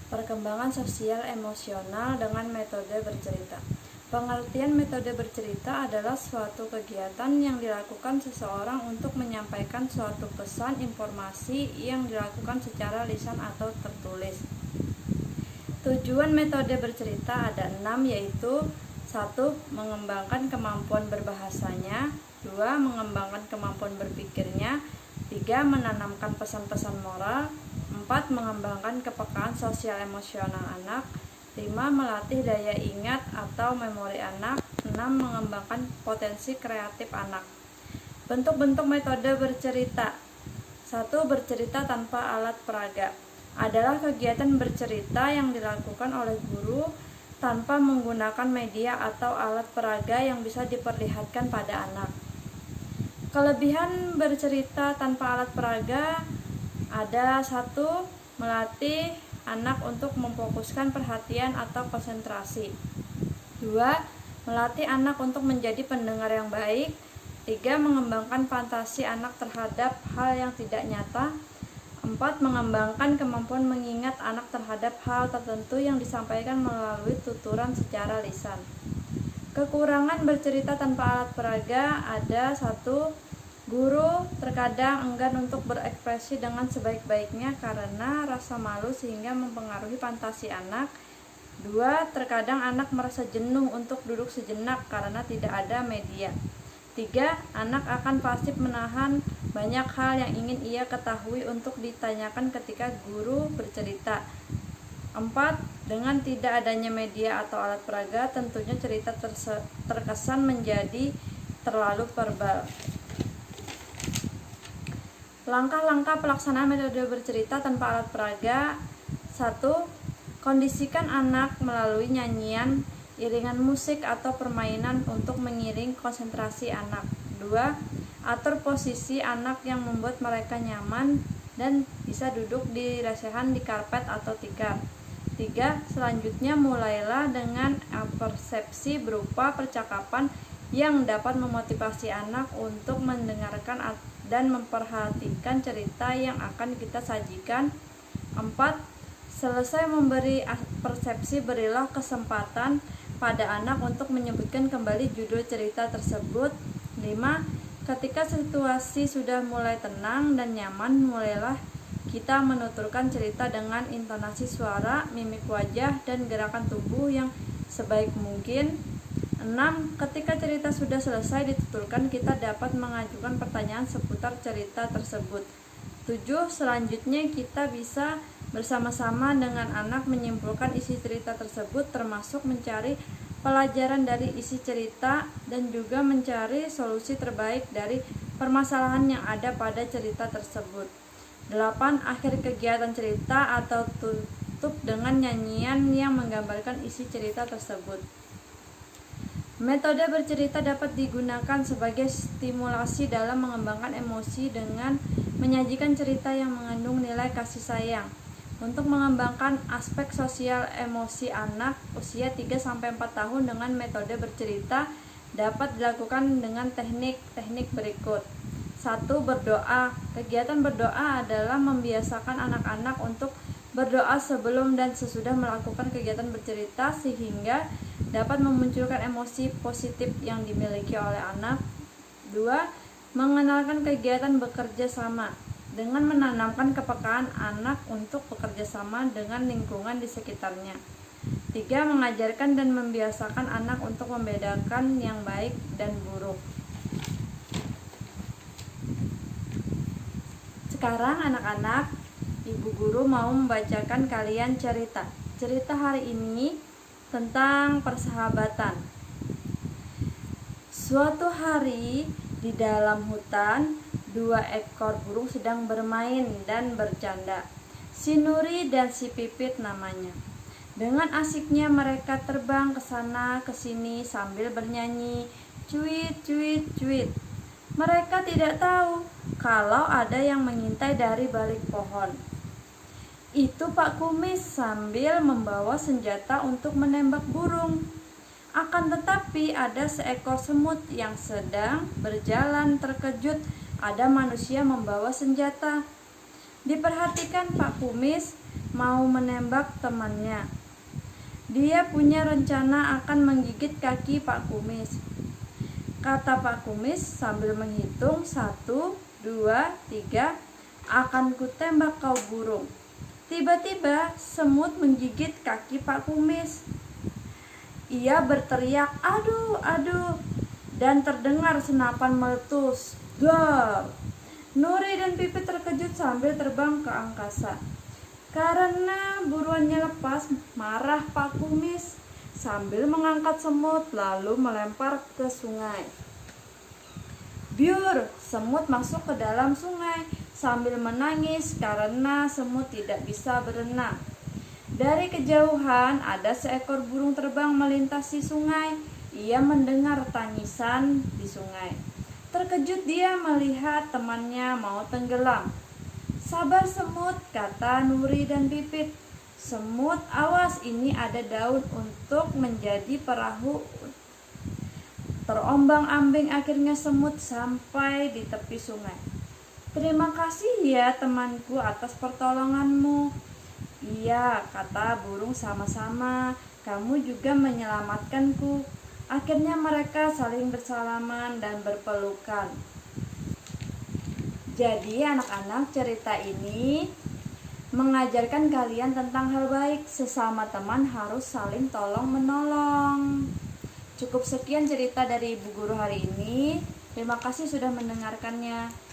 Perkembangan sosial emosional dengan metode bercerita. Pengertian metode bercerita adalah suatu kegiatan yang dilakukan seseorang untuk menyampaikan suatu pesan informasi yang dilakukan secara lisan atau tertulis. Tujuan metode bercerita ada 6, yaitu 1. Mengembangkan kemampuan berbahasanya, 2. Mengembangkan kemampuan berpikirnya, 3. Menanamkan pesan-pesan moral, 4. Mengembangkan kepekaan sosial emosional anak, 5. Melatih daya ingat atau memori anak, 6. Mengembangkan potensi kreatif anak. Bentuk-bentuk metode bercerita. 1. Bercerita tanpa alat peraga adalah kegiatan bercerita yang dilakukan oleh guru tanpa menggunakan media atau alat peraga yang bisa diperlihatkan pada anak. Kelebihan bercerita tanpa alat peraga ada: 1. Melatih anak untuk memfokuskan perhatian atau konsentrasi, 2. Melatih anak untuk menjadi pendengar yang baik, 3. Mengembangkan fantasi anak terhadap hal yang tidak nyata, 4. Mengembangkan kemampuan mengingat anak terhadap hal tertentu yang disampaikan melalui tuturan secara lisan. Kekurangan bercerita tanpa alat peraga ada: 1. Guru terkadang enggan untuk berekspresi dengan sebaik-baiknya karena rasa malu sehingga mempengaruhi fantasi anak. 2. Terkadang anak merasa jenuh untuk duduk sejenak karena tidak ada media. 3. Anak akan pasif menahan banyak hal yang ingin ia ketahui untuk ditanyakan ketika guru bercerita. 4. Dengan tidak adanya media atau alat peraga, tentunya cerita terkesan menjadi terlalu verbal. Langkah-langkah pelaksanaan metode bercerita tanpa alat peraga. 1. Kondisikan anak melalui nyanyian, iringan musik atau permainan untuk mengiring konsentrasi anak. 2. Atur posisi anak yang membuat mereka nyaman dan bisa duduk di lesehan di karpet atau tikar. 3. Selanjutnya mulailah dengan persepsi berupa percakapan yang dapat memotivasi anak untuk mendengarkan dan memperhatikan cerita yang akan kita sajikan. 4. Selesai memberi persepsi, berilah kesempatan pada anak untuk menyebutkan kembali judul cerita tersebut. 5. Ketika situasi sudah mulai tenang dan nyaman, mulailah kita menuturkan cerita dengan intonasi suara, mimik wajah, dan gerakan tubuh yang sebaik mungkin. 6. Ketika cerita sudah selesai dituturkan, kita dapat mengajukan pertanyaan seputar cerita tersebut. 7. Selanjutnya kita bisa bersama-sama dengan anak menyimpulkan isi cerita tersebut, termasuk mencari pelajaran dari isi cerita dan juga mencari solusi terbaik dari permasalahan yang ada pada cerita tersebut. 8. Akhir kegiatan cerita atau tutup dengan nyanyian yang menggambarkan isi cerita tersebut. Metode bercerita dapat digunakan sebagai stimulasi dalam mengembangkan emosi dengan menyajikan cerita yang mengandung nilai kasih sayang. Untuk mengembangkan aspek sosial emosi anak usia 3-4 tahun dengan metode bercerita dapat dilakukan dengan teknik-teknik berikut. 1. Berdoa. Kegiatan berdoa adalah membiasakan anak-anak untuk berdoa sebelum dan sesudah melakukan kegiatan bercerita sehingga dapat memunculkan emosi positif yang dimiliki oleh anak. 2. Mengenalkan kegiatan bekerja sama dengan menanamkan kepekaan anak untuk bekerja sama dengan lingkungan di sekitarnya. 3. Mengajarkan dan membiasakan anak untuk membedakan yang baik dan buruk. Sekarang anak-anak, ibu guru mau membacakan kalian cerita. Cerita hari ini tentang persahabatan. Suatu hari di dalam hutan, 2 ekor burung sedang bermain dan bercanda. Si Nuri dan si Pipit namanya. Dengan asiknya mereka terbang ke sana ke sini sambil bernyanyi, cuit cuit cuit. Mereka tidak tahu kalau ada yang mengintai dari balik pohon. Itu Pak Kumis sambil membawa senjata untuk menembak burung. Akan tetapi ada seekor semut yang sedang berjalan terkejut ada manusia membawa senjata. Diperhatikan Pak Kumis, mau menembak temannya. Dia punya rencana akan menggigit kaki Pak Kumis. Kata Pak Kumis sambil menghitung 1, 2, 3, akan kutembak kau burung. Tiba-tiba semut menggigit kaki Pak Kumis. Ia berteriak, aduh, aduh, dan terdengar senapan meletus. Dar! Nuri dan Pipit terkejut sambil terbang ke angkasa. Karena buruannya lepas, marah Pak Kumis sambil mengangkat semut lalu melempar ke sungai. Biur, semut masuk ke dalam sungai sambil menangis karena semut tidak bisa berenang. Dari kejauhan ada seekor burung terbang melintasi sungai. Ia mendengar tangisan di sungai. Terkejut dia melihat temannya mau tenggelam. Sabar semut, kata Nuri dan Pipit. Semut, awas, ini ada daun untuk menjadi perahu. Terombang-ambing akhirnya semut sampai di tepi sungai. Terima kasih ya temanku atas pertolonganmu. Iya, kata burung sama-sama. Kamu juga menyelamatkanku. Akhirnya mereka saling bersalaman dan berpelukan. Jadi anak-anak, cerita ini mengajarkan kalian tentang hal baik. Sesama teman harus saling tolong-menolong. Cukup sekian cerita dari Ibu Guru hari ini. Terima kasih sudah mendengarkannya.